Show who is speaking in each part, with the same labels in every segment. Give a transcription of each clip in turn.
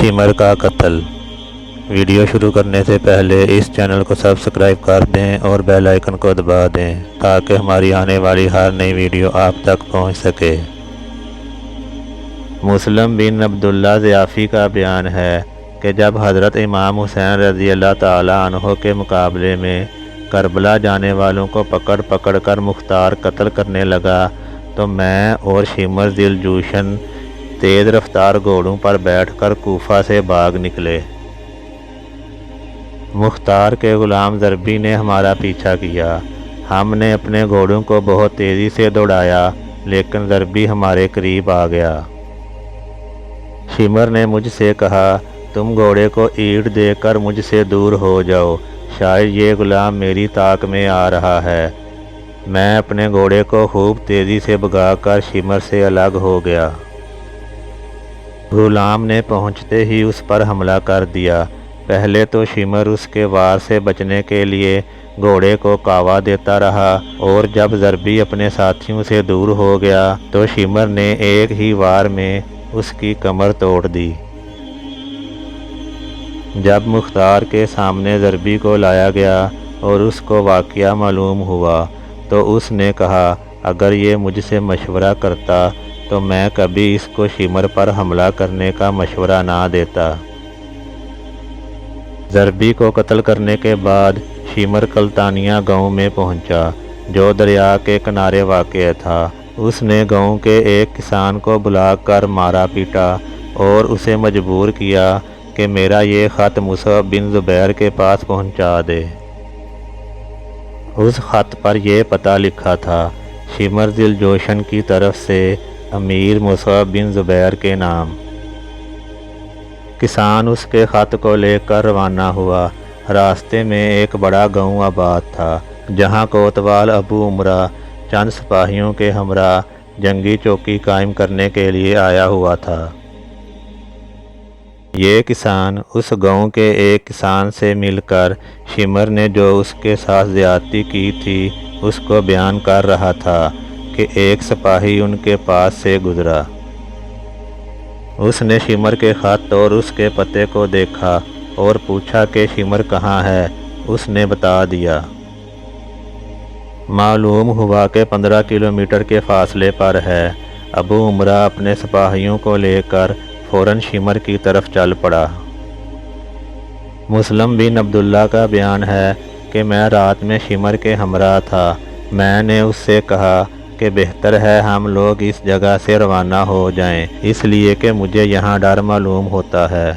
Speaker 1: شمر کا قتل۔ ویڈیو شروع کرنے سے پہلے اس چینل کو سبسکرائب کر دیں اور بیل آئیکن کو دبا دیں تاکہ ہماری آنے والی ہر نئی ویڈیو آپ تک پہنچ سکے۔ مسلم بن عبداللہ ضیافی کا بیان ہے کہ جب حضرت امام حسین رضی اللہ تعالیٰ عنہ کے مقابلے میں کربلا جانے والوں کو پکڑ پکڑ کر مختار قتل کرنے لگا تو میں اور شمر ذی الجوشن تیز رفتار گھوڑوں پر بیٹھ کر کوفہ سے بھاگ نکلے۔ مختار کے غلام ضربی نے ہمارا پیچھا کیا۔ ہم نے اپنے گھوڑوں کو بہت تیزی سے دوڑایا لیکن ضربی ہمارے قریب آ گیا۔ شمر نے مجھ سے کہا، تم گھوڑے کو اینٹ دے کر مجھ سے دور ہو جاؤ، شاید یہ غلام میری طاق میں آ رہا ہے۔ میں اپنے گھوڑے کو خوب تیزی سے بھگا کر شمر سے الگ ہو گیا۔ غلام نے پہنچتے ہی اس پر حملہ کر دیا۔ پہلے تو شمر اس کے وار سے بچنے کے لیے گھوڑے کو کاوا دیتا رہا اور جب ضربی اپنے ساتھیوں سے دور ہو گیا تو شمر نے ایک ہی وار میں اس کی کمر توڑ دی۔ جب مختار کے سامنے ضربی کو لایا گیا اور اس کو واقعہ معلوم ہوا تو اس نے کہا، اگر یہ مجھ سے مشورہ کرتا تو میں کبھی اس کو شمر پر حملہ کرنے کا مشورہ نہ دیتا۔ ضربی کو قتل کرنے کے بعد شمر کلتانیہ گاؤں میں پہنچا جو دریا کے کنارے واقع تھا۔ اس نے گاؤں کے ایک کسان کو بلا کر مارا پیٹا اور اسے مجبور کیا کہ میرا یہ خط مصعب بن زبیر کے پاس پہنچا دے۔ اس خط پر یہ پتہ لکھا تھا، شمر ذی الجوشن کی طرف سے امیر مصعب بن زبیر کے نام۔ کسان اس کے خط کو لے کر روانہ ہوا۔ راستے میں ایک بڑا گاؤں آباد تھا جہاں کوتوال ابو عمرہ چند سپاہیوں کے ہمراہ جنگی چوکی قائم کرنے کے لیے آیا ہوا تھا۔ یہ کسان اس گاؤں کے ایک کسان سے مل کر شمر نے جو اس کے ساتھ زیادتی کی تھی اس کو بیان کر رہا تھا کہ ایک سپاہی ان کے پاس سے گزرا۔ اس نے شمر کے خط اور اس کے پتے کو دیکھا اور پوچھا کہ شمر کہاں ہے۔ اس نے بتا دیا۔ معلوم ہوا کہ 15 کلومیٹر کے فاصلے پر ہے۔ ابو عمرہ اپنے سپاہیوں کو لے کر فوراً شمر کی طرف چل پڑا۔ مسلم بن عبداللہ کا بیان ہے کہ میں رات میں شمر کے ہمراہ تھا۔ میں نے اس سے کہا کہ بہتر ہے ہم لوگ اس جگہ سے روانہ ہو جائیں اس لیے کہ مجھے یہاں ڈر معلوم ہوتا ہے۔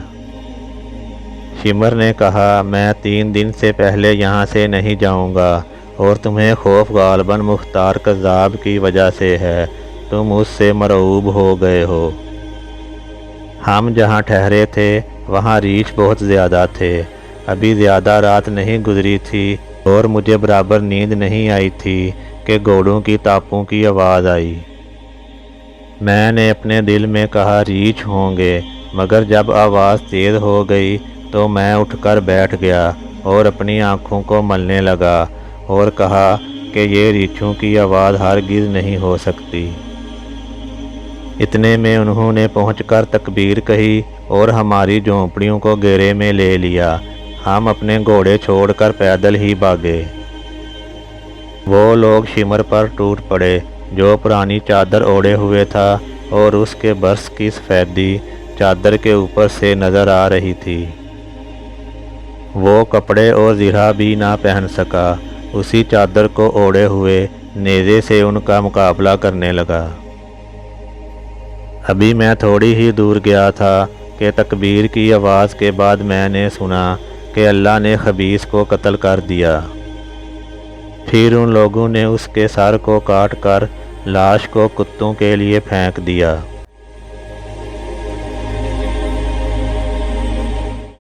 Speaker 1: شمر نے کہا، میں 3 دن سے پہلے یہاں سے نہیں جاؤں گا اور تمہیں خوف غالباً مختار کذاب کی وجہ سے ہے، تم اس سے مرعوب ہو گئے ہو۔ ہم جہاں ٹھہرے تھے وہاں ریچھ بہت زیادہ تھے، ابھی زیادہ رات نہیں گزری تھی اور مجھے برابر نیند نہیں آئی تھی کہ گھوڑوں کی ٹاپوں کی آواز آئی۔ میں نے اپنے دل میں کہا ریچھ ہوں گے، مگر جب آواز تیز ہو گئی تو میں اٹھ کر بیٹھ گیا اور اپنی آنکھوں کو ملنے لگا اور کہا کہ یہ ریچھوں کی آواز ہرگز نہیں ہو سکتی۔ اتنے میں انہوں نے پہنچ کر تکبیر کہی اور ہماری جھونپڑیوں کو گھیرے میں لے لیا۔ ہم اپنے گھوڑے چھوڑ کر پیدل ہی بھاگے۔ وہ لوگ شمر پر ٹوٹ پڑے جو پرانی چادر اوڑھے ہوئے تھا اور اس کے برس کی سفیدی چادر کے اوپر سے نظر آ رہی تھی۔ وہ کپڑے اور زرہ بھی نہ پہن سکا، اسی چادر کو اوڑھے ہوئے نیزے سے ان کا مقابلہ کرنے لگا۔ ابھی میں تھوڑی ہی دور گیا تھا کہ تکبیر کی آواز کے بعد میں نے سنا کہ اللہ نے خبیث کو قتل کر دیا۔ پھر ان لوگوں نے اس کے سر کو کاٹ کر لاش کو کتوں کے لیے پھینک دیا۔